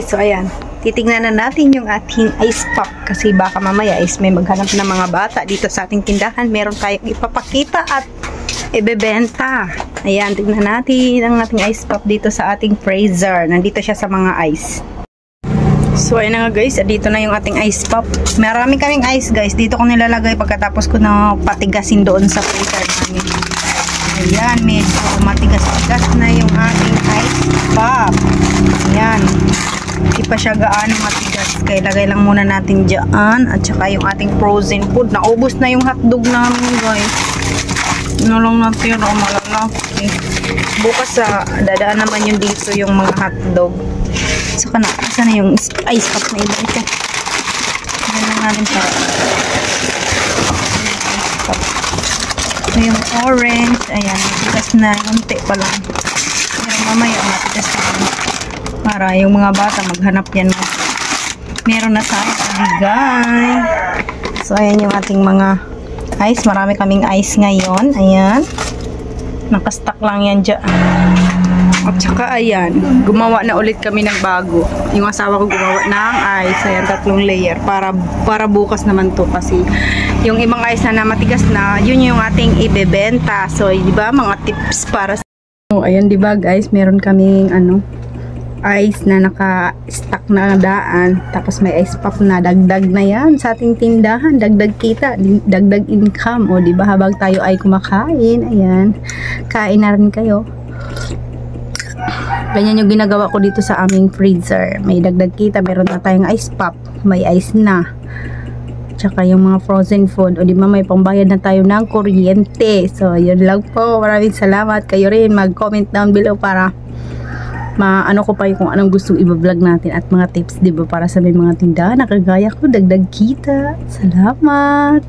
So ayan, titingnan na natin yung ating ice pop kasi baka mamaya is may maghanap ng mga bata dito sa ating tindahan. Meron tayong ipapakita at ibebenta. Ayan, tingnan natin ang ating ice pop dito sa ating freezer. Nandito siya sa mga ice. So ayan na nga guys, dito na yung ating ice pop. Marami kaming ice guys. Dito ko nilalagay pagkatapos ko na patigasin doon sa freezer namin. Ayan, medyo matigas-tigas na yung ating ice pop. Ayan. Hindi pa siya gaano matigas. Kaya lagay lang muna natin dyan. At saka yung ating frozen food. Naubos na yung hotdog namin guys. Ano lang natin yung malalaki. Bukas dadaan naman yung dito yung mga hotdog. Saka na, asa na yung ice pop na iba ito. Ayan lang natin para. So yung orange, ayan, matigas na, unti pa lang. Pero mamaya matigas na. Para yung mga bata maghanap yan. Meron na sa bigay. So ayan yung ating mga ice. Marami kaming ice ngayon. Ayan. Nakastock lang yan dyan. At saka ayan, gumawa na ulit kami ng bago. Yung asawa ko gumawa ng ice. Ayan, 3 layer. Para bukas naman to kasi yung ibang ice na matigas na, yun yung ating ibebenta. So, di ba, mga tips para sa... So, ayan, di ba guys, meron kaming ice na naka-stack na daan. Tapos may ice pop na dagdag na yan sa ating tindahan. Dagdag kita, dagdag income. O, di ba, habang tayo ay kumakain, ayan, kain na rin kayo. Ganyan yung ginagawa ko dito sa aming freezer. May dagdag kita, meron na tayong ice pop, may ice na. Tsaka yung mga frozen food. O di ba may pambayad na tayo ng kuryente. So yun lang po. Maraming salamat. Kayo rin mag-comment down below para maano ko pa yung kung anong gustong i-vlog natin at mga tips, di ba, para sa may mga tindahan na kagaya ko, dagdag kita. Salamat.